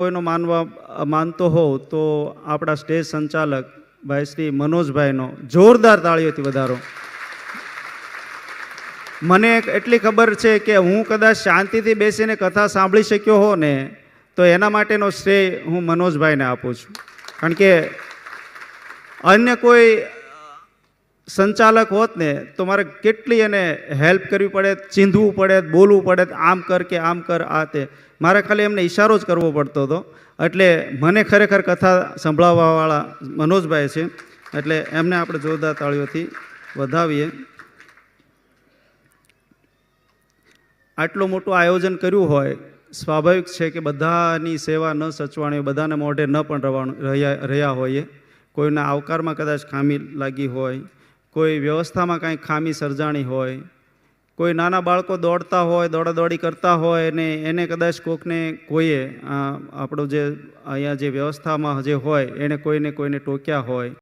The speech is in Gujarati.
કોઈનો માનતો હોવ તો આપણા સ્ટેજ સંચાલક ભાઈ શ્રી મનોજભાઈનો જોરદાર તાળીઓથી વધારો. મને એટલી ખબર છે કે હું કદાચ શાંતિથી બેસીને કથા સાંભળી શક્યો હો ને તો એના માટેનો શ્રેય હું મનોજભાઈને આપું છું. કારણ કે અન્ય કોઈ સંચાલક હોત ને તો મારે કેટલી એને હેલ્પ કરવી પડે, ચીંધવું પડે, બોલવું પડે, આમ કર કે આમ કર, આ તે. મારે ખાલી એમને ઈશારો જ કરવો પડતો હતો. એટલે મને ખરેખર કથા સંભળાવવાવાળા મનોજભાઈ છે, એટલે એમને આપણે જોરદાર તાળીઓથી વધાવીએ. આટલું મોટું આયોજન કર્યું હોય, સ્વાભાવિક છે કે બધાની સેવા ન સચવાણી, બધાને મોઢે ન પણ રહ્યા હોઈએ. કોઈના આવકારમાં કદાચ ખામી લાગી હોય, કોઈ વ્યવસ્થામાં કાંઈ ખામી સર્જાણી હોય, કોઈ નાના બાળકો દોડતા હોય, દોડાદોડી કરતા હોય ને એને કદાચ કોઈએ આપણું જે અહીંયા જે વ્યવસ્થામાં જે હોય એને કોઈને ટોક્યા હોય,